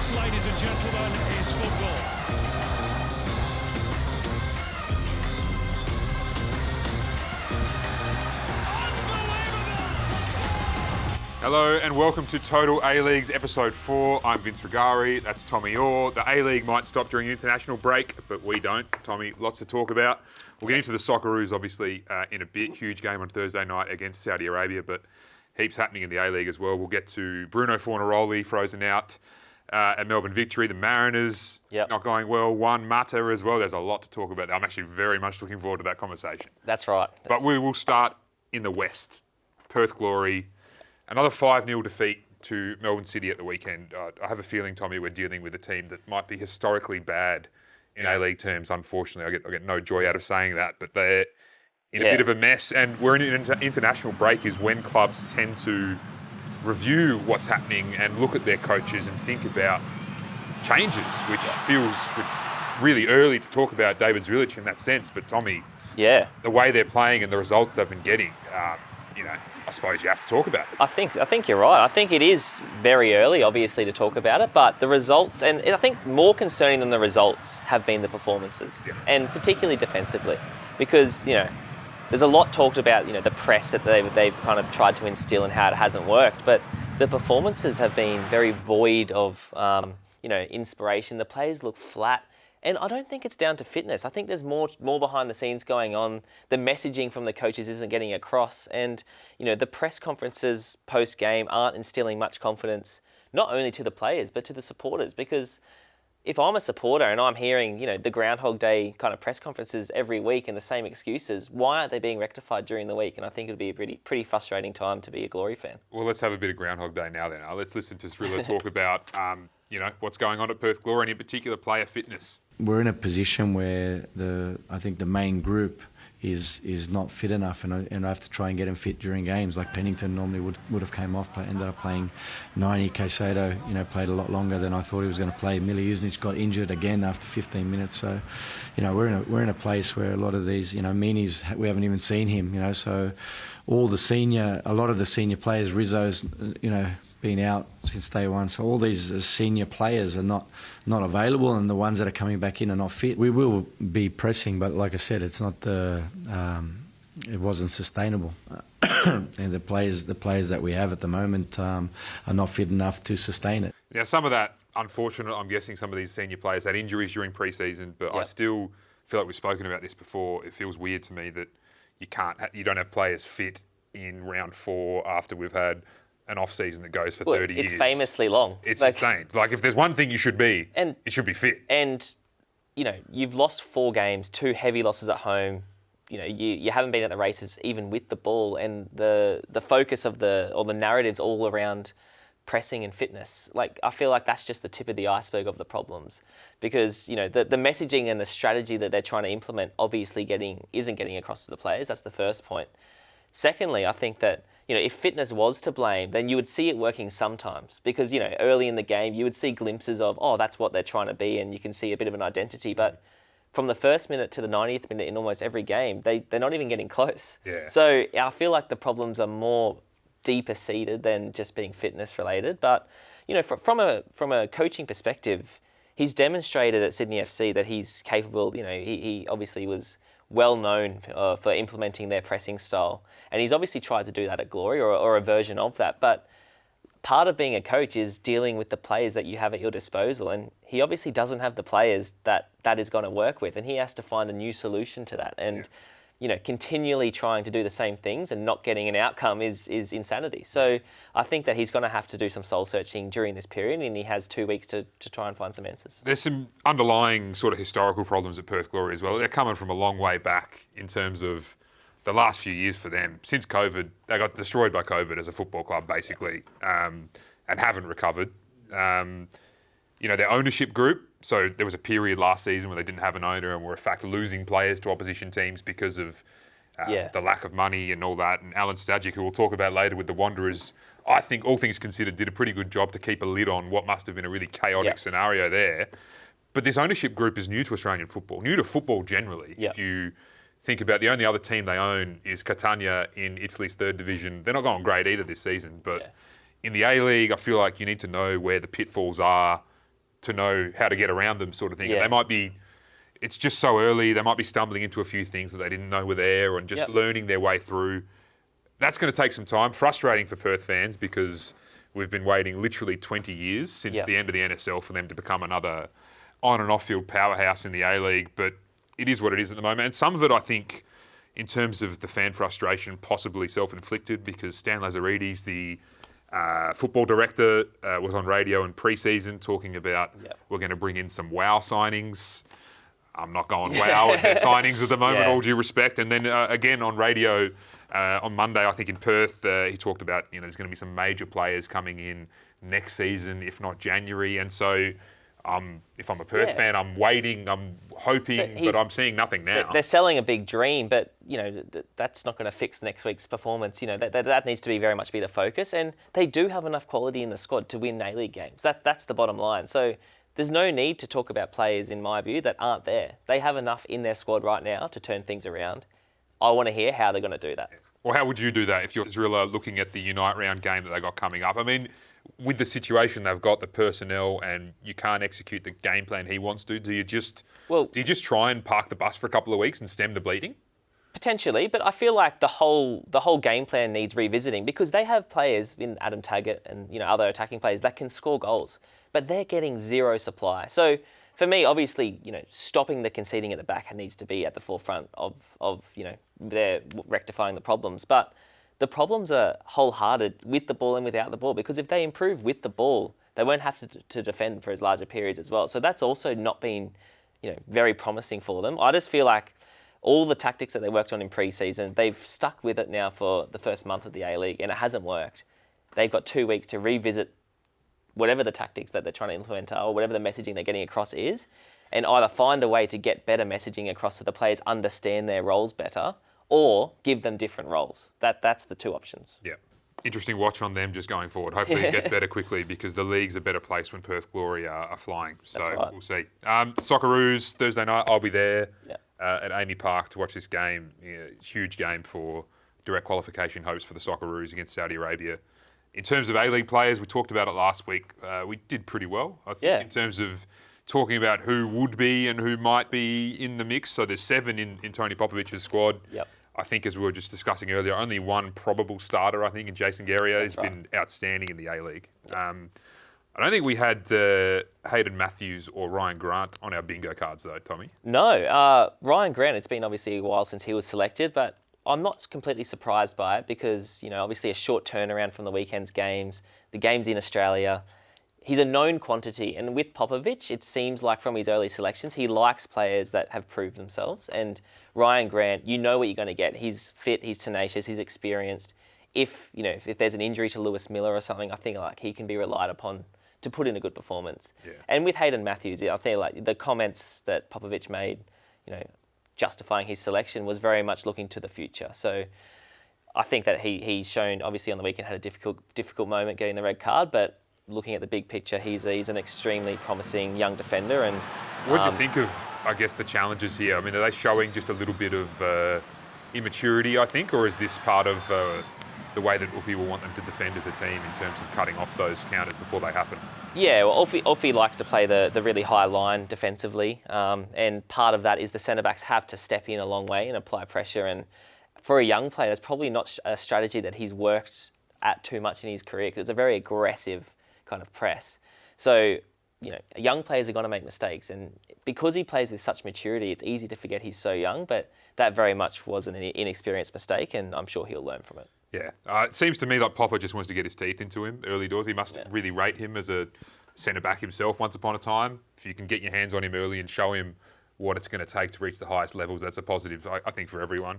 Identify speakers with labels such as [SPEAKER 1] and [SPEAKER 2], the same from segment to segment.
[SPEAKER 1] This, ladies and gentlemen, is football.
[SPEAKER 2] Hello and welcome to Total A-Leagues episode 4. I'm Vince Rugari, that's Tommy Oar. The A-League might stop during the international break, but we don't. Tommy, lots to talk about. We'll get into the Socceroos obviously in a bit. Huge game on Thursday night against Saudi Arabia, but heaps happening in the A-League as well. We'll get to Bruno Fori frozen out at Melbourne Victory, the Mariners not going well, Juan Mata as well. There's a lot to talk about. I'm actually very much looking forward to that conversation.
[SPEAKER 3] That's right.
[SPEAKER 2] But we will start in the West. Perth Glory. Another 5-0 defeat to Melbourne City at the weekend. I have a feeling, Tommy, we're dealing with a team that might be historically bad in A-League terms. Unfortunately, I get no joy out of saying that, but they're in a bit of a mess. And we're in an international break is when clubs tend to review what's happening and look at their coaches and think about changes, which feels really early to talk about David Zulic in that sense. But Tommy, the way they're playing and the results they've been getting, I suppose you have to talk about it.
[SPEAKER 3] I think you're right. I think it is very early, obviously, to talk about it, but the results, and I think more concerning than the results, have been the performances, and particularly defensively, because, there's a lot talked about, the press that they've kind of tried to instill and how it hasn't worked, but the performances have been very void of, inspiration. The players look flat. And I don't think it's down to fitness. I think there's more behind the scenes going on. The messaging from the coaches isn't getting across. And, the press conferences post-game aren't instilling much confidence, not only to the players, but to the supporters. Because if I'm a supporter and I'm hearing, the Groundhog Day kind of press conferences every week and the same excuses, why aren't they being rectified during the week? And I think it'll be a pretty frustrating time to be a Glory fan.
[SPEAKER 2] Well, let's have a bit of Groundhog Day now then. Let's listen to Thriller talk about, what's going on at Perth Glory and in particular player fitness.
[SPEAKER 4] We're in a position where I think the main group is not fit enough, and I have to try and get them fit during games. Like Pennington normally would have came off, ended up playing 90. Caicedo, played a lot longer than I thought he was going to play. Milanovich got injured again after 15 minutes. So, we're in a place where a lot of these, Meanies, we haven't even seen him. So a lot of the senior players, Rizzo's, been out since day one, so all these senior players are not available, and the ones that are coming back in are not fit. We will be pressing, but like I said, it's not it wasn't sustainable, and the players that we have at the moment are not fit enough to sustain it.
[SPEAKER 2] Now, some of that, unfortunate, I'm guessing some of these senior players had injuries during pre-season, but I still feel like we've spoken about this before. It feels weird to me that you don't have players fit in round 4 after we've had an off-season that goes for 30 years.
[SPEAKER 3] It's famously long.
[SPEAKER 2] It's insane. Like, if there's one thing you should be, it should be fit.
[SPEAKER 3] And, you've lost 4 games, 2 heavy losses at home. You haven't been at the races even with the ball, and the focus of the narratives all around pressing and fitness. Like, I feel like that's just the tip of the iceberg of the problems, because, the messaging and the strategy that they're trying to implement obviously isn't getting across to the players. That's the first point. Secondly, I think that, if fitness was to blame, then you would see it working sometimes, because, early in the game, you would see glimpses of, that's what they're trying to be, and you can see a bit of an identity. But from the first minute to the 90th minute in almost every game, they're not even getting close.
[SPEAKER 2] Yeah.
[SPEAKER 3] So I feel like the problems are more deeper seated than just being fitness related. But, from a coaching perspective, he's demonstrated at Sydney FC that he's capable. He obviously was well known for implementing their pressing style. And he's obviously tried to do that at Glory, or a version of that. But part of being a coach is dealing with the players that you have at your disposal. And he obviously doesn't have the players that is going to work with. And he has to find a new solution to that. And, continually trying to do the same things and not getting an outcome is insanity. So I think that he's going to have to do some soul searching during this period, and he has 2 weeks to try and find some answers.
[SPEAKER 2] There's some underlying sort of historical problems at Perth Glory as well. They're coming from a long way back in terms of the last few years for them. Since COVID, they got destroyed by COVID as a football club, basically, and haven't recovered. Their ownership group, so there was a period last season where they didn't have an owner and were, in fact, losing players to opposition teams because of the lack of money and all that. And Alan Stajic, who we'll talk about later with the Wanderers, I think, all things considered, did a pretty good job to keep a lid on what must have been a really chaotic scenario there. But this ownership group is new to Australian football, new to football generally. If you think about the only other team they own is Catania in Italy's 3rd division. They're not going great either this season, but in the A-League, I feel like you need to know where the pitfalls are to know how to get around them, sort of thing.
[SPEAKER 3] Yeah.
[SPEAKER 2] They might be. It's just so early. They might be stumbling into a few things that they didn't know were there, and just learning their way through. That's going to take some time. Frustrating for Perth fans because we've been waiting literally 20 years since the end of the NSL for them to become another on and off field powerhouse in the A-League. But it is what it is at the moment, and some of it, I think, in terms of the fan frustration, possibly self-inflicted because Stan Lazaridis, the football director, was on radio in pre-season talking about we're going to bring in some wow signings. I'm not going wow at their signings at the moment, all due respect. And then again on radio on Monday, I think in Perth, he talked about there's going to be some major players coming in next season, if not January. And so if I'm a Perth fan, I'm waiting, I'm hoping, but I'm seeing nothing now.
[SPEAKER 3] They're selling a big dream, but that's not going to fix next week's performance. That needs to be very much be the focus, and they do have enough quality in the squad to win A-League games. That's the bottom line. So there's no need to talk about players, in my view, that aren't there. They have enough in their squad right now to turn things around. I want to hear how they're going to do that.
[SPEAKER 2] Well, how would you do that if you're Israel looking at the Unite round game that they got coming up? I mean, with the situation they've got, the personnel, and you can't execute the game plan he wants to, do you just try and park the bus for a couple of weeks and stem the bleeding?
[SPEAKER 3] Potentially, but I feel like the whole game plan needs revisiting because they have players in Adam Taggart and other attacking players that can score goals, but they're getting zero supply. So for me, obviously, stopping the conceding at the back needs to be at the forefront of their rectifying the problems. But the problems are wholehearted with the ball and without the ball because if they improve with the ball, they won't have to defend for as larger periods as well. So that's also not been very promising for them. I just feel like all the tactics that they worked on in pre-season, they've stuck with it now for the first month of the A-League and it hasn't worked. They've got 2 weeks to revisit whatever the tactics that they're trying to implement are or whatever the messaging they're getting across is and either find a way to get better messaging across so the players understand their roles better or give them different roles. That's the two options.
[SPEAKER 2] Yeah. Interesting watch on them just going forward. Hopefully it gets better quickly because the league's a better place when Perth Glory are flying. So we'll see. Socceroos, Thursday night, I'll be there at Amy Park to watch this game. Huge game for direct qualification hopes for the Socceroos against Saudi Arabia. In terms of A-League players, we talked about it last week. We did pretty well, I think, in terms of talking about who would be and who might be in the mix. So there's 7 in Tony Popovich's squad.
[SPEAKER 3] Yep.
[SPEAKER 2] I think, as we were just discussing earlier, only one probable starter, I think, in Jason Guerrier has been outstanding in the A-League. I don't think we had Hayden Matthews or Ryan Grant on our bingo cards, though, Tommy.
[SPEAKER 3] No. Ryan Grant, it's been obviously a while since he was selected, but I'm not completely surprised by it because, obviously a short turnaround from the weekend's games. The game's in Australia. He's a known quantity. And with Popovich, it seems like from his early selections, he likes players that have proved themselves. And Ryan Grant, you know what you're going to get. He's fit, he's tenacious, he's experienced. If there's an injury to Lewis Miller or something, I think like he can be relied upon to put in a good performance. Yeah. And with Hayden Matthews, I think like the comments that Popovich made, justifying his selection was very much looking to the future. So I think that he's shown, obviously on the weekend, had a difficult moment getting the red card, but looking at the big picture, he's an extremely promising young defender. And
[SPEAKER 2] what do you think of, I guess, the challenges here? I mean, are they showing just a little bit of immaturity, I think, or is this part of the way that Uffy will want them to defend as a team in terms of cutting off those counters before they happen?
[SPEAKER 3] Yeah, well, Uffy likes to play the really high line defensively, and part of that is the centre-backs have to step in a long way and apply pressure. And for a young player, that's probably not a strategy that he's worked at too much in his career because it's a very aggressive kind of press. So, young players are going to make mistakes, and because he plays with such maturity, it's easy to forget he's so young, but that very much was an inexperienced mistake, and I'm sure he'll learn from it.
[SPEAKER 2] Yeah. It seems to me like Popper just wants to get his teeth into him early doors. He must really rate him as a centre-back himself once upon a time. If you can get your hands on him early and show him what it's going to take to reach the highest levels, that's a positive, I think, for everyone.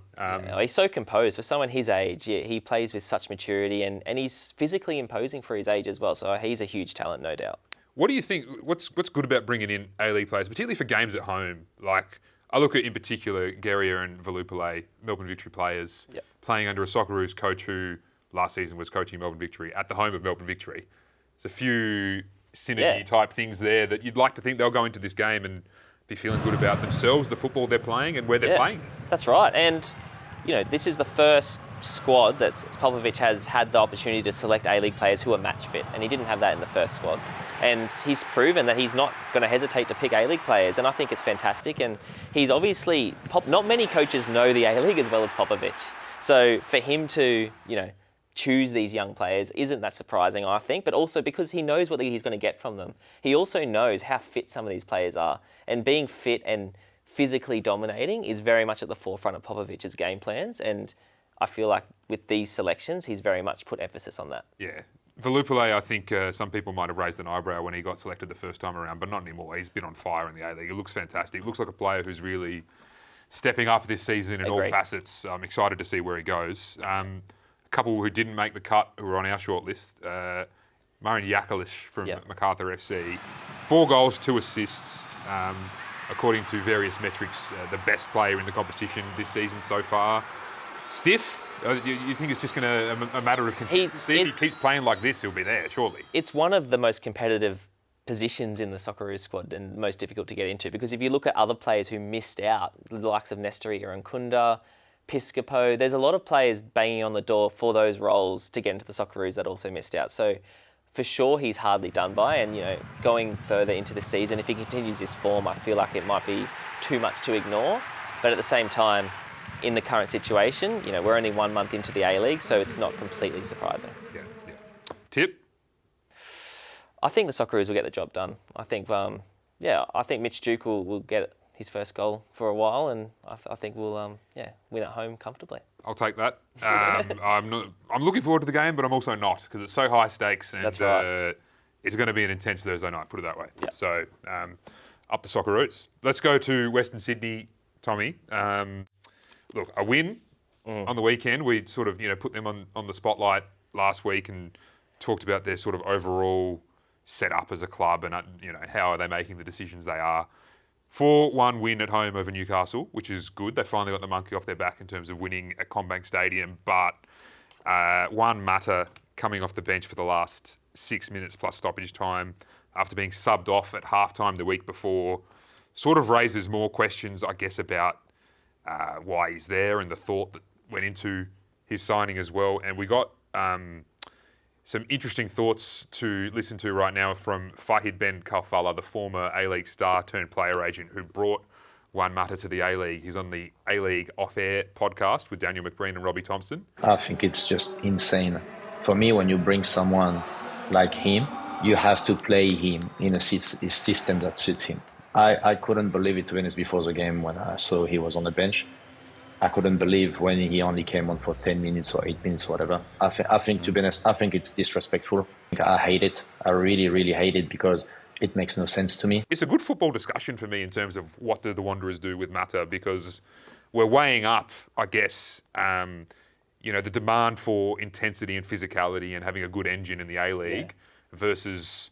[SPEAKER 3] He's so composed. For someone his age, he plays with such maturity and he's physically imposing for his age as well. So he's a huge talent, no doubt.
[SPEAKER 2] What do you think, what's good about bringing in A-League players, particularly for games at home? Like, I look at, in particular, Guerrier and Valupale, Melbourne Victory players, playing under a Socceroos coach who last season was coaching Melbourne Victory at the home of Melbourne Victory. There's a few synergy-type things there that you'd like to think they'll go into this game and be feeling good about themselves, the football they're playing, and where they're playing.
[SPEAKER 3] That's right. And, this is the first squad that Popovic has had the opportunity to select A-League players who are match fit, and he didn't have that in the first squad. And he's proven that he's not going to hesitate to pick A-League players, and I think it's fantastic. And he's obviously, not many coaches know the A-League as well as Popovic. So for him to, choose these young players isn't that surprising, I think, but also because he knows what he's going to get from them. He also knows how fit some of these players are, and being fit and physically dominating is very much at the forefront of Popovic's game plans, and I feel like with these selections, he's very much put emphasis on that.
[SPEAKER 2] Yeah. Velupile, I think some people might have raised an eyebrow when he got selected the first time around, but not anymore. He's been on fire in the A-League. He looks fantastic. Looks like a player who's really stepping up this season in all facets. I'm excited to see where he goes. A couple who didn't make the cut who were on our shortlist, Marin Jakalic from MacArthur FC. 4 goals, 2 assists. According to various metrics, the best player in the competition this season so far. Stiff? You think it's just going to a matter of consistency? If he keeps playing like this, he'll be there, surely.
[SPEAKER 3] It's one of the most competitive positions in the Socceroos squad and most difficult to get into, because if you look at other players who missed out, the likes of Nestori Irankunda, Piscopo, there's a lot of players banging on the door for those roles to get into the Socceroos that also missed out. So for sure, he's hardly done by, and going further into the season, if he continues this form, I feel like it might be too much to ignore. But at the same time, in the current situation, we're only 1 month into the A-League, so it's not completely surprising.
[SPEAKER 2] Yeah. Tip?
[SPEAKER 3] I think the Socceroos will get the job done. I think, I think Mitch Duke will get his first goal for a while, and I think we'll, win at home comfortably.
[SPEAKER 2] I'll take that. I'm looking forward to the game, but I'm also not, because it's so high stakes, and
[SPEAKER 3] That's right.
[SPEAKER 2] It's going to be an intense Thursday night, put it that way.
[SPEAKER 3] Yep.
[SPEAKER 2] So, up the Socceroos. Let's go to Western Sydney, Tommy. Look, a win on the weekend. We sort of, put them on the spotlight last week and talked about their sort of overall setup as a club and, how are they making the decisions they are. 4-1 win at home over Newcastle, which is good. They finally got the monkey off their back in terms of winning at Combank Stadium, but Juan Mata coming off the bench for the last 6 minutes plus stoppage time after being subbed off at halftime the week before sort of raises more questions, I guess, about why he's there and the thought that went into his signing as well. And we got some interesting thoughts to listen to right now from Fahid Ben Kalfala, the former A-League star turned player agent who brought Juan Mata to the A-League. He's on the A-League Off-Air podcast with Daniel McBreen and Robbie Thompson.
[SPEAKER 5] I think it's just insane. For me, when you bring someone like him, you have to play him in a system that suits him. I couldn't believe it, to be honest, before the game when I saw he was on the bench. I couldn't believe when he only came on for 10 minutes or 8 minutes, or whatever. I think, to be honest, I think it's disrespectful. I hate it. I really, really hate it because it makes no sense to me.
[SPEAKER 2] It's a good football discussion for me in terms of what do the Wanderers do with Mata, because we're weighing up, I guess, the demand for intensity and physicality and having a good engine in the A-League versus,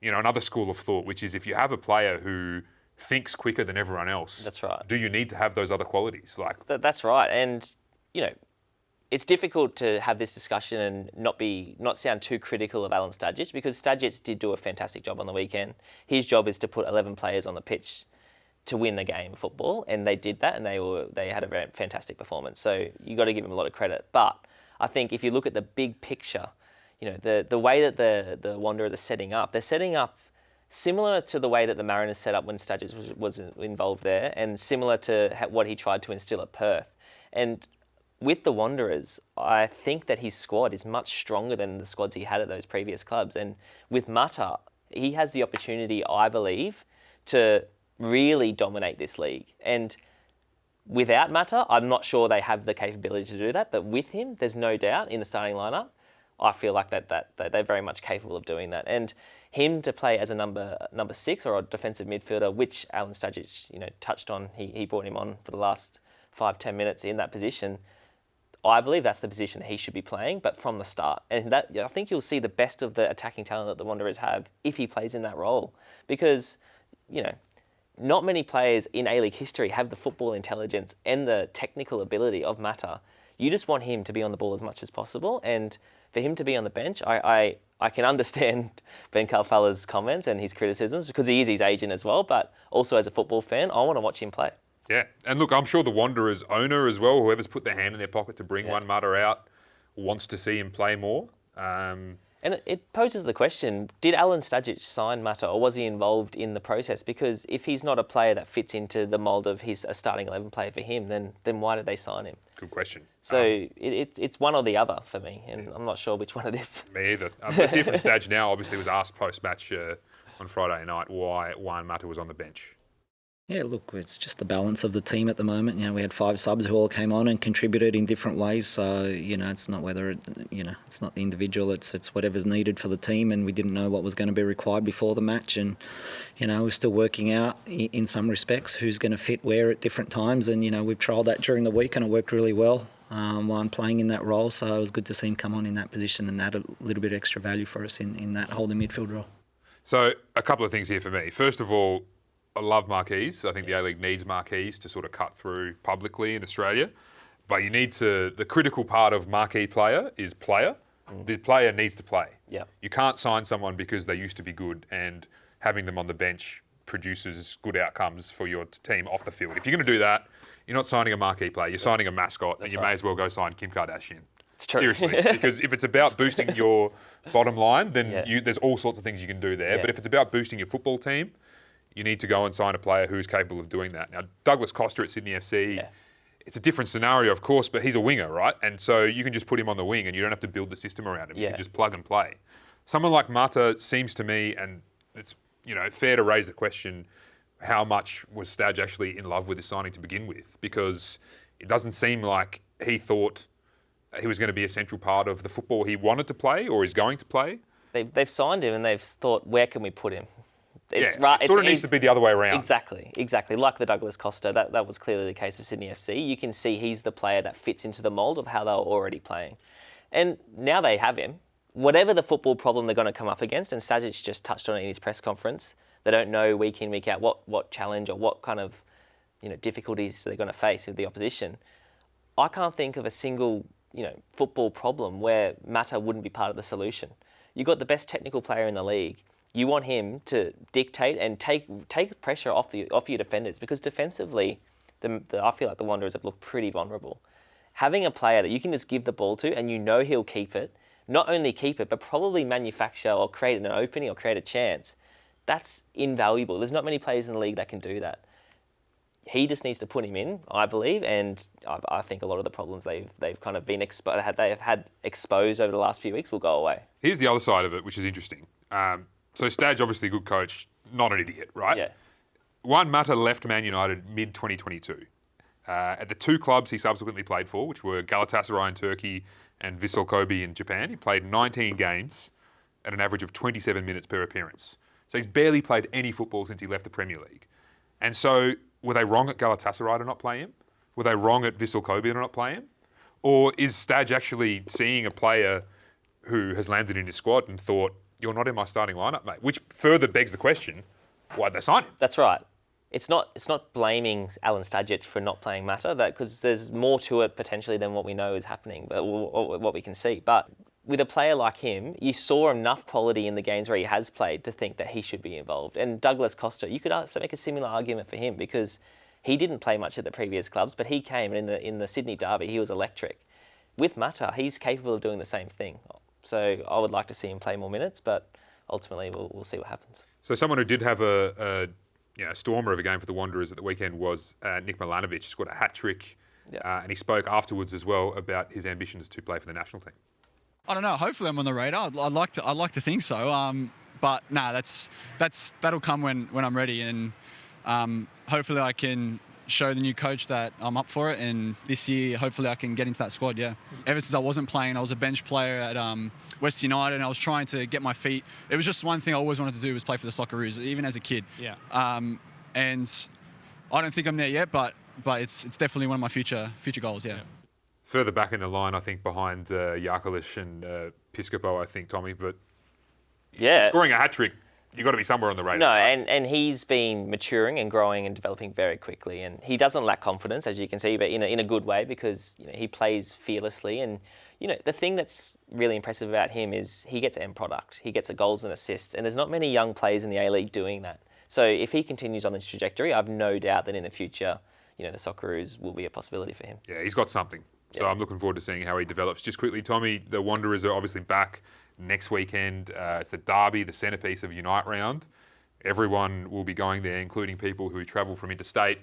[SPEAKER 2] another school of thought, which is if you have a player who thinks quicker than everyone else.
[SPEAKER 3] That's right.
[SPEAKER 2] Do you need to have those other qualities?
[SPEAKER 3] That's right. And, it's difficult to have this discussion and not sound too critical of Alan Stajic, because Stajic did do a fantastic job on the weekend. His job is to put 11 players on the pitch to win the game of football, and they did that, and they had a very fantastic performance. So you got to give him a lot of credit. But I think if you look at the big picture, the way that the Wanderers are setting up, they're setting up similar to the way that the Mariners set up when Stajic was involved there, and similar to what he tried to instill at Perth. And with the Wanderers, I think that his squad is much stronger than the squads he had at those previous clubs. And with Mata, he has the opportunity, I believe, to really dominate this league. And without Mata, I'm not sure they have the capability to do that. But with him, there's no doubt in the starting lineup, I feel like that they're very much capable of doing that. And him to play as a number 6 or a defensive midfielder, which Alan Stajic, touched on, he brought him on for the last 5-10 minutes in that position. I believe that's the position he should be playing, but from the start. And that, I think you'll see the best of the attacking talent that the Wanderers have if he plays in that role. Because, not many players in A-League history have the football intelligence and the technical ability of Mata. You just want him to be on the ball as much as possible. And for him to be on the bench, I can understand Ben Kalfala's comments and his criticisms, because he is his agent as well, but also as a football fan, I want to watch him play.
[SPEAKER 2] Yeah, and look, I'm sure the Wanderers owner as well, whoever's put their hand in their pocket to bring Juan Mata out, wants to see him play more.
[SPEAKER 3] And it poses the question, did Alan Stajic sign Mata or was he involved in the process? Because if he's not a player that fits into the mould of a starting 11 player for him, then why did they sign him?
[SPEAKER 2] Good question.
[SPEAKER 3] So it's one or the other for me, and I'm not sure which one it is.
[SPEAKER 2] Me either. Let's hear from Staj now. Obviously, was asked post-match on Friday night why Juan Mata was on the bench.
[SPEAKER 6] Yeah, look, it's just the balance of the team at the moment. We had 5 subs who all came on and contributed in different ways. So, it's not it's not the individual, it's whatever's needed for the team. And we didn't know what was going to be required before the match. And, we're still working out in some respects who's going to fit where at different times. And, we've trialled that during the week and it worked really well while I'm playing in that role. So it was good to see him come on in that position and add a little bit extra value for us in that holding midfield role.
[SPEAKER 2] So a couple of things here for me. First of all, I love marquees. I think the A-League needs marquees to sort of cut through publicly in Australia. But the critical part of marquee player is player. The player needs to play.
[SPEAKER 3] Yeah.
[SPEAKER 2] You can't sign someone because they used to be good and having them on the bench produces good outcomes for your team off the field. If you're going to do that, you're not signing a marquee player. You're signing a mascot, and you may as well go sign Kim Kardashian.
[SPEAKER 3] It's true.
[SPEAKER 2] Seriously, because if it's about boosting your bottom line, then there's all sorts of things you can do there.
[SPEAKER 3] Yeah.
[SPEAKER 2] But if it's about boosting your football team, you need to go and sign a player who's capable of doing that. Now, Douglas Costa at Sydney FC, it's a different scenario, of course, but he's a winger, right? And so you can just put him on the wing and you don't have to build the system around him. You can just plug and play. Someone like Mata seems to me, and it's fair to raise the question, how much was Stadge actually in love with this signing to begin with? Because it doesn't seem like he thought he was going to be a central part of the football he wanted to play or is going to play.
[SPEAKER 3] They've signed him and they've thought, where can we put him?
[SPEAKER 2] It sort of needs to be the other way around.
[SPEAKER 3] Exactly. Like the Douglas Costa, that was clearly the case for Sydney FC. You can see he's the player that fits into the mould of how they were already playing. And now they have him. Whatever the football problem they're going to come up against, and Stajic just touched on it in his press conference, they don't know week in, week out what challenge or what kind of difficulties they're going to face with the opposition. I can't think of a single football problem where Mata wouldn't be part of the solution. You've got the best technical player in the league. You want him to dictate and take pressure off your defenders, because defensively, I feel like the Wanderers have looked pretty vulnerable. Having a player that you can just give the ball to and he'll keep it, not only keep it, but probably manufacture or create an opening or create a chance, that's invaluable. There's not many players in the league that can do that. He just needs to put him in, I believe, and I think a lot of the problems they've kind of been had exposed over the last few weeks will go away.
[SPEAKER 2] Here's the other side of it, which is interesting. So Stadge, obviously a good coach, not an idiot, right?
[SPEAKER 3] Yeah.
[SPEAKER 2] Juan Mata left Man United mid-2022. At the 2 clubs he subsequently played for, which were Galatasaray in Turkey and Vissel Kobe in Japan, he played 19 games at an average of 27 minutes per appearance. So he's barely played any football since he left the Premier League. And so were they wrong at Galatasaray to not play him? Were they wrong at Vissel Kobe to not play him? Or is Stadge actually seeing a player who has landed in his squad and thought, you're not in my starting lineup, mate? Which further begs the question, why'd they sign him?
[SPEAKER 3] That's right. It's not blaming Alan Stajic for not playing Mata, because there's more to it potentially than what we know is happening, but what we can see. But with a player like him, you saw enough quality in the games where he has played to think that he should be involved. And Douglas Costa, you could also make a similar argument for him, because he didn't play much at the previous clubs, but he came, and in the Sydney derby, he was electric. With Mata, he's capable of doing the same thing. So I would like to see him play more minutes, but ultimately we'll see what happens.
[SPEAKER 2] So someone who did have a stormer of a game for the Wanderers at the weekend was Nick Milanovich, scored a hat-trick, and he spoke afterwards as well about his ambitions to play for the national team.
[SPEAKER 7] I don't know. Hopefully, I'm on the radar. I'd like to think so. But that'll come when I'm ready, and hopefully I can show the new coach that I'm up for it. And this year, hopefully, I can get into that squad. Yeah. Ever since I wasn't playing, I was a bench player at West United, and I was trying to get my feet. It was just one thing I always wanted to do was play for the Socceroos, even as a kid. Yeah. And I don't think I'm there yet, but it's definitely one of my future goals. Yeah.
[SPEAKER 2] Further back in the line, I think, behind Jakalic and Piscopo, I think, Tommy. But scoring a hat-trick, you've got to be somewhere on the radar.
[SPEAKER 3] No,
[SPEAKER 2] right?
[SPEAKER 3] and he's been maturing and growing and developing very quickly. And he doesn't lack confidence, as you can see, but in a good way, because he plays fearlessly. And the thing that's really impressive about him is he gets end product. He gets goals and assists. And there's not many young players in the A-League doing that. So if he continues on this trajectory, I've no doubt that in the future, the Socceroos will be a possibility for him.
[SPEAKER 2] Yeah, he's got something. So I'm looking forward to seeing how he develops. Just quickly, Tommy, the Wanderers are obviously back next weekend. It's the derby, the centrepiece of Unite round. Everyone will be going there, including people who travel from interstate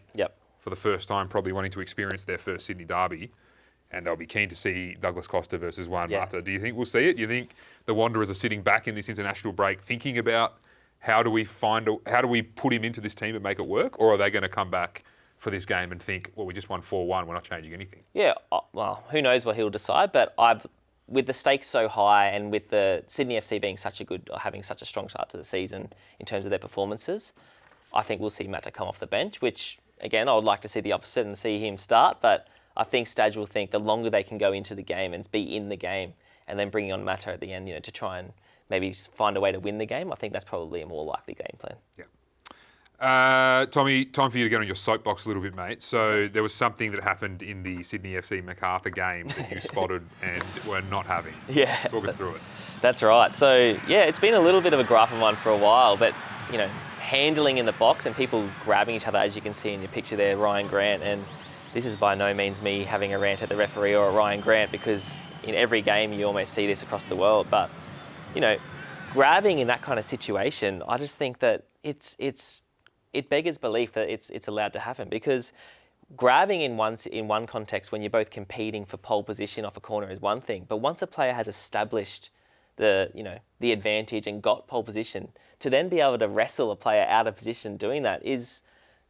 [SPEAKER 2] for the first time, probably wanting to experience their first Sydney derby. And they'll be keen to see Douglas Costa versus Juan Mata. Do you think we'll see it? Do you think the Wanderers are sitting back in this international break thinking about how do we put him into this team and make it work? Or are they going to come back for this game and think, well, we just won 4-1, we're not changing anything?
[SPEAKER 3] Yeah, well, who knows what he'll decide, but with the stakes so high and with the Sydney FC being having such a strong start to the season in terms of their performances, I think we'll see Mata come off the bench, which, again, I would like to see the opposite and see him start, but I think Stadge will think the longer they can go into the game and be in the game and then bringing on Mata at the end, to try and maybe find a way to win the game, I think that's probably a more likely game plan.
[SPEAKER 2] Yeah. Tommy, time for you to get on your soapbox a little bit, mate. So there was something that happened in the Sydney FC MacArthur game that you spotted and were not having.
[SPEAKER 3] Yeah.
[SPEAKER 2] Talk us through it.
[SPEAKER 3] That's right. So, yeah, it's been a little bit of a graph of one for a while, but, handling in the box and people grabbing each other, as you can see in your picture there, Ryan Grant, and this is by no means me having a rant at the referee or at Ryan Grant, because in every game you almost see this across the world. But, grabbing in that kind of situation, I just think that it beggars belief that it's allowed to happen, because grabbing in one context when you're both competing for pole position off a corner is one thing, but once a player has established the advantage and got pole position, to then be able to wrestle a player out of position doing that is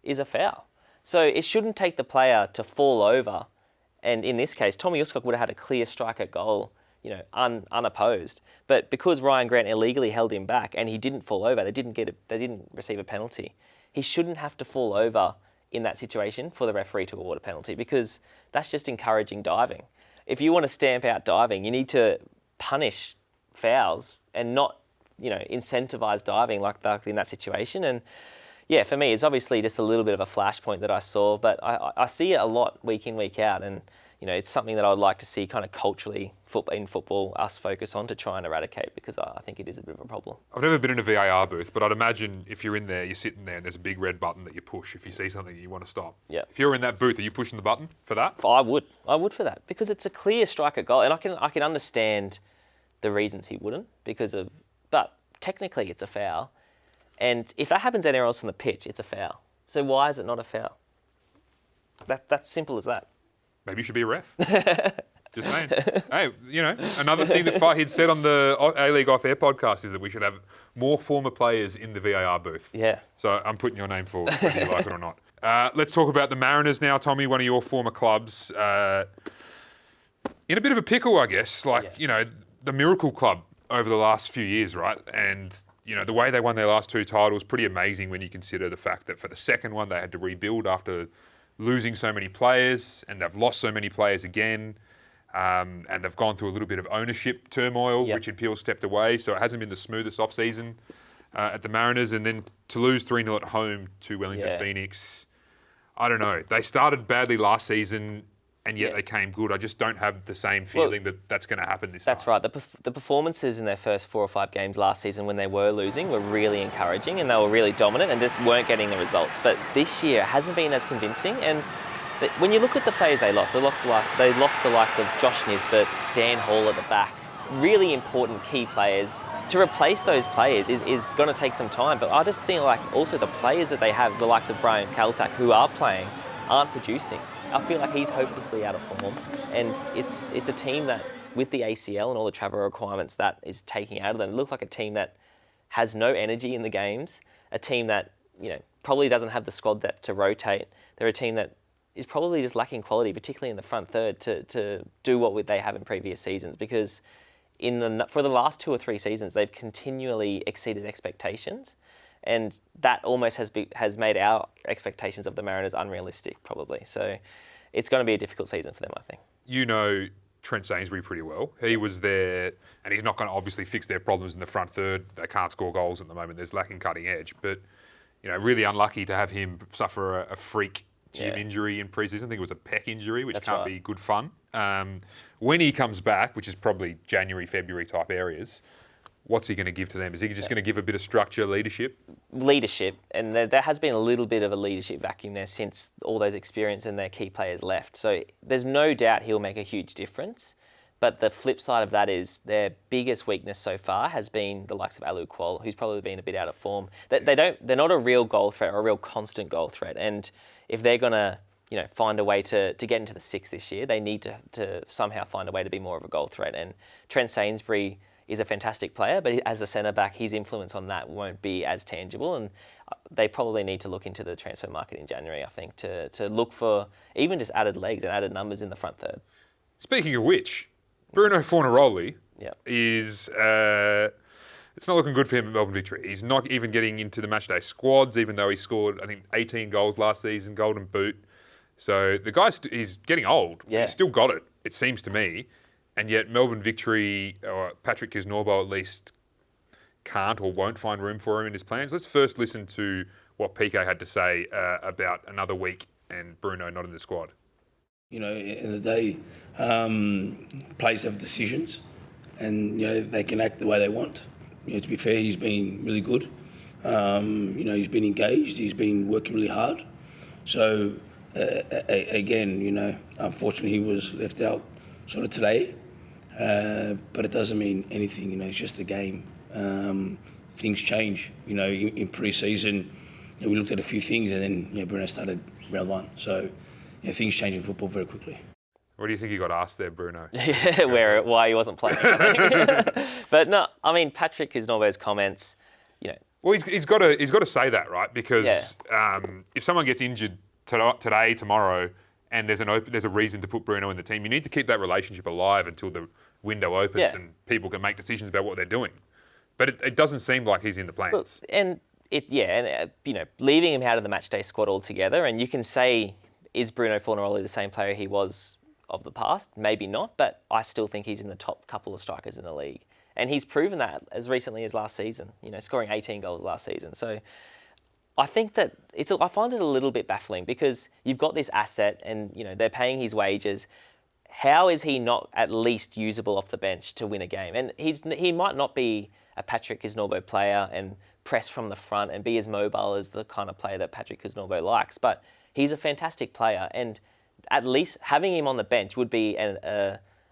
[SPEAKER 3] a foul. So it shouldn't take the player to fall over, and in this case, Tommy Uscock would have had a clear strike at goal, unopposed. But because Ryan Grant illegally held him back and he didn't fall over, they didn't receive a penalty. He shouldn't have to fall over in that situation for the referee to award a penalty, because that's just encouraging diving. If you want to stamp out diving, you need to punish fouls and not, incentivise diving like in that situation. And yeah, for me, it's obviously just a little bit of a flashpoint that I saw, but I see it a lot week in, week out, and it's something that I would like to see kind of culturally in football us focus on to try and eradicate, because I think it is a bit of a problem.
[SPEAKER 2] I've never been in a VAR booth, but I'd imagine if you're in there, you're sitting there and there's a big red button that you push if you see something that you want to stop.
[SPEAKER 3] Yeah.
[SPEAKER 2] If you're in that booth, are you pushing the button for that?
[SPEAKER 3] I would for that, because it's a clear strike at goal, and I can understand the reasons he wouldn't, but technically it's a foul. And if that happens anywhere else on the pitch, it's a foul. So why is it not a foul? That's simple as that.
[SPEAKER 2] Maybe you should be a ref. Just saying. Hey, another thing that Fahid said on the A-League Off Air podcast is that we should have more former players in the VAR booth.
[SPEAKER 3] Yeah.
[SPEAKER 2] So I'm putting your name forward, whether you like it or not. Let's talk about the Mariners now, Tommy, one of your former clubs. In a bit of a pickle, I guess. The miracle club over the last few years, right? And the way they won their last two titles, pretty amazing when you consider the fact that for the second one, they had to rebuild after losing so many players, and they've lost so many players again. And they've gone through a little bit of ownership turmoil.
[SPEAKER 3] Yep.
[SPEAKER 2] Richard Peel stepped away, so it hasn't been the smoothest off-season at the Mariners. And then to lose 3-0 at home to Wellington Phoenix, I don't know. They started badly last season, and yet they came good. I just don't have the same feeling that that's going to happen this time.
[SPEAKER 3] That's right. The performances in their first 4 or 5 games last season when they were losing were really encouraging, and they were really dominant and just weren't getting the results. But this year it hasn't been as convincing. And when you look at the players they lost the likes of Josh Nisbet, Dan Hall at the back, really important key players. To replace those players is going to take some time. But I just think also the players that they have, the likes of Brian Kaltak, who are playing, aren't producing. I feel like he's hopelessly out of form, and it's a team that, with the ACL and all the travel requirements that is taking out of them, look like a team that has no energy in the games, a team that probably doesn't have the squad depth to rotate. They're a team that is probably just lacking quality, particularly in the front third, to do what they have in previous seasons, because for the last 2 or 3 seasons they've continually exceeded expectations. And that almost has made our expectations of the Mariners unrealistic, probably. So it's going to be a difficult season for them, I think.
[SPEAKER 2] You know Trent Sainsbury pretty well. He was there, and he's not going to obviously fix their problems in the front third. They can't score goals at the moment. There's lacking cutting edge. But, really unlucky to have him suffer a freak gym injury in pre-season. I think it was a pec injury, which can't be good fun. When he comes back, which is probably January, February type areas, what's he going to give to them? Is he just going to give a bit of structure, leadership?
[SPEAKER 3] Leadership, and there has been a little bit of a leadership vacuum there since all those experience and their key players left. So there's no doubt he'll make a huge difference. But the flip side of that is their biggest weakness so far has been the likes of Alu Kuol, who's probably been a bit out of form. They're not a real goal threat or a real constant goal threat. And if they're going to find a way to get into the six this year, they need to somehow find a way to be more of a goal threat. And Trent Sainsbury is a fantastic player, but as a centre-back, his influence on that won't be as tangible. And they probably need to look into the transfer market in January, I think, to look for even just added legs and added numbers in the front third.
[SPEAKER 2] Speaking of which, Bruno Fori is... it's not looking good for him at Melbourne Victory. He's not even getting into the matchday squads, even though he scored, I think, 18 goals last season, Golden Boot. So the guy's he's getting old.
[SPEAKER 3] Yeah.
[SPEAKER 2] He's still got it, it seems to me. And yet Melbourne Victory, or Patrick Kisnorbo at least, can't or won't find room for him in his plans. Let's first listen to what PK had to say about another week and Bruno not in the squad.
[SPEAKER 8] You know, in the day, players have decisions and, they can act the way they want. To be fair, he's been really good. He's been engaged. He's been working really hard. So, again, unfortunately he was left out sort of today. But it doesn't mean anything, it's just a game. Things change, in pre-season, we looked at a few things and then, Bruno started round one. So, things change in football very quickly.
[SPEAKER 2] What do you think he got asked there, Bruno?
[SPEAKER 3] Why he wasn't playing. I think. But no, I mean, Patrick Kisnorbo's comments,
[SPEAKER 2] Well, he's got to say that, right? Because if someone gets injured today, tomorrow, and there's a reason to put Bruno in the team, you need to keep that relationship alive until the window opens and people can make decisions about what they're doing. But it doesn't seem like he's in the plans.
[SPEAKER 3] Leaving him out of the matchday squad altogether, and you can say, is Bruno Fori the same player he was of the past? Maybe not, but I still think he's in the top couple of strikers in the league. And he's proven that as recently as last season, scoring 18 goals last season. So I think that I find it a little bit baffling because you've got this asset and, they're paying his wages. How is he not at least usable off the bench to win a game? And he might not be a Patrick Kisnorbo player and press from the front and be as mobile as the kind of player that Patrick Kisnorbo likes, but he's a fantastic player, and at least having him on the bench would be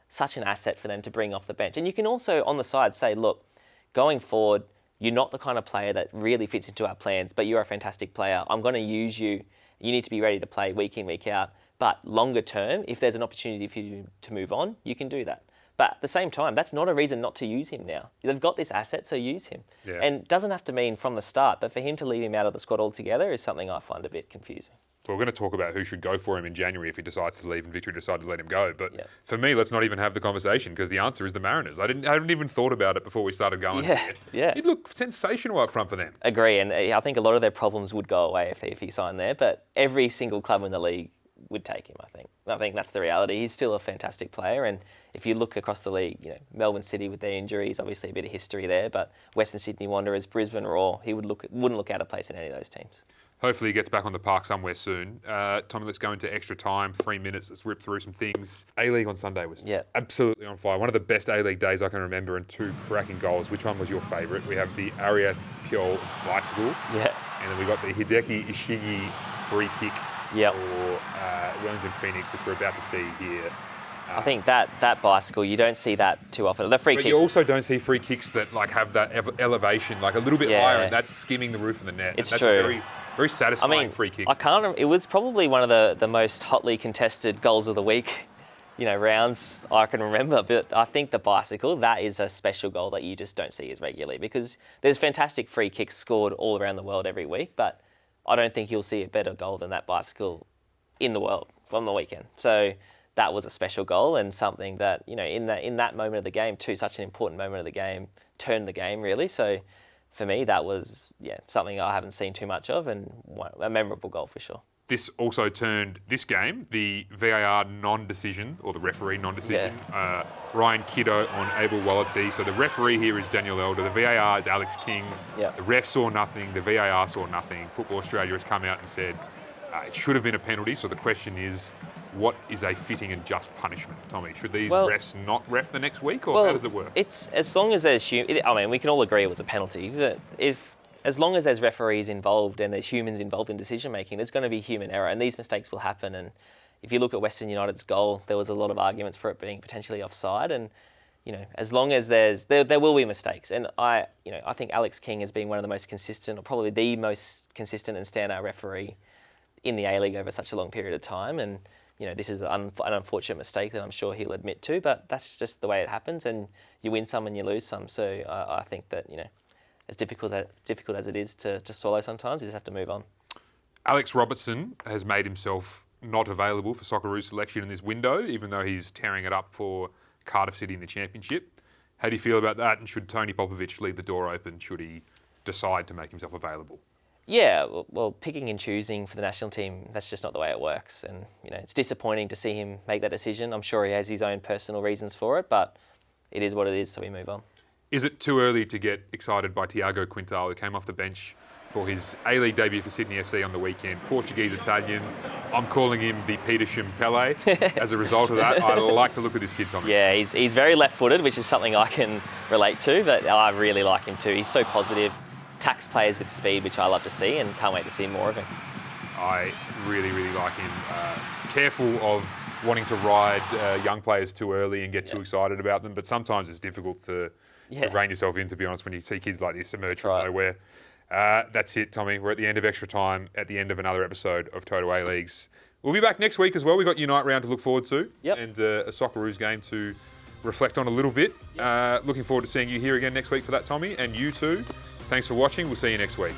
[SPEAKER 3] such an asset for them to bring off the bench. And you can also, on the side, say, look, going forward, you're not the kind of player that really fits into our plans, but you're a fantastic player. I'm going to use you. You need to be ready to play week in, week out. But longer term, if there's an opportunity for you to move on, you can do that. But at the same time, that's not a reason not to use him now. They've got this asset, so use him. Yeah. And it doesn't have to mean from the start, but for him to leave him out of the squad altogether is something I find a bit confusing.
[SPEAKER 2] So we're going to talk about who should go for him in January if he decides to leave and Victory decide to let him go. But for me, let's not even have the conversation because the answer is the Mariners. I hadn't even thought about it before we started going.
[SPEAKER 3] Yeah.
[SPEAKER 2] He'd look sensational up front for them.
[SPEAKER 3] Agree, and I think a lot of their problems would go away if he signed there. But every single club in the league would take him, I think. I think that's the reality. He's still a fantastic player, and if you look across the league, Melbourne City with their injuries, obviously a bit of history there, but Western Sydney Wanderers, Brisbane Roar, he wouldn't look out of place in any of those teams.
[SPEAKER 2] Hopefully he gets back on the park somewhere soon. Tommy, let's go into extra time, 3 minutes. Let's rip through some things. A-League on Sunday was absolutely on fire. One of the best A-League days I can remember, and 2 cracking goals. Which one was your favourite? We have the Aria Pio bicycle.
[SPEAKER 3] Yeah.
[SPEAKER 2] And then we got the Hideki Ishigi free kick for Wellington Phoenix, which we're about to see here.
[SPEAKER 3] I think that bicycle, you don't see that too often. The free kick.
[SPEAKER 2] You also don't see free kicks that have that elevation, a little bit higher, and that's skimming the roof of the net.
[SPEAKER 3] It's
[SPEAKER 2] that's
[SPEAKER 3] true.
[SPEAKER 2] A very, very satisfying free kick.
[SPEAKER 3] I can't remember. It was probably one of the most hotly contested goals of the week, rounds I can remember. But I think the bicycle, that is a special goal that you just don't see as regularly because there's fantastic free kicks scored all around the world every week, but I don't think you'll see a better goal than that bicycle in the world from the weekend. So that was a special goal and something that, in that moment of the game too, such an important moment of the game, turned the game really. So for me, that was something I haven't seen too much of and a memorable goal for sure.
[SPEAKER 2] This also turned this game, the VAR non-decision, or the referee non-decision, Ryan Kiddo on Abel Wallerty. So the referee here is Daniel Elder, the VAR is Alex King.
[SPEAKER 3] Yeah.
[SPEAKER 2] The ref saw nothing, the VAR saw nothing. Football Australia has come out and said it should have been a penalty. So the question is, what is a fitting and just punishment, Tommy? Should these
[SPEAKER 3] Well-
[SPEAKER 2] refs not ref the next week, or how does it work?
[SPEAKER 3] It's as long as there's I mean, we can all agree it was a penalty. But as long as there's referees involved and there's humans involved in decision making, there's going to be human error, and these mistakes will happen. And if you look at Western United's goal, there was a lot of arguments for it being potentially offside. And as long as there will be mistakes. And I think Alex King has been one of the most consistent, or probably the most consistent and standout referee in the A-League over such a long period of time. And this is an unfortunate mistake that I'm sure he'll admit to, but that's just the way it happens, and you win some and you lose some. So I think that, as difficult as it is to swallow sometimes, you just have to move on.
[SPEAKER 2] Alex Robertson has made himself not available for Socceroos selection in this window, even though he's tearing it up for Cardiff City in the Championship. How do you feel about that, and should Tony Popovich leave the door open should he decide to make himself available?
[SPEAKER 3] Yeah, well, picking and choosing for the national team, that's just not the way it works. And, it's disappointing to see him make that decision. I'm sure he has his own personal reasons for it, but it is what it is, so we move on.
[SPEAKER 2] Is it too early to get excited by Tiago Quintal, who came off the bench for his A-League debut for Sydney FC on the weekend? Portuguese-Italian. I'm calling him the Petersham Pele as a result of that. I like to look at this kid, Tommy.
[SPEAKER 3] Yeah, he's very left-footed, which is something I can relate to, but I really like him too. He's so positive. Tax players with speed, which I love to see, and can't wait to see more of him.
[SPEAKER 2] I really, really like him. Careful of wanting to ride young players too early and get too excited about them, but sometimes it's difficult to rein yourself in, to be honest, when you see kids like this emerge from nowhere. That's it, Tommy. We're at the end of extra time, at the end of another episode of Toto A-Leagues. We'll be back next week as well. We've got Unite Round to look forward to, and a Socceroos game to reflect on a little bit. Looking forward to seeing you here again next week for that, Tommy, and you too. Thanks for watching. We'll see you next week.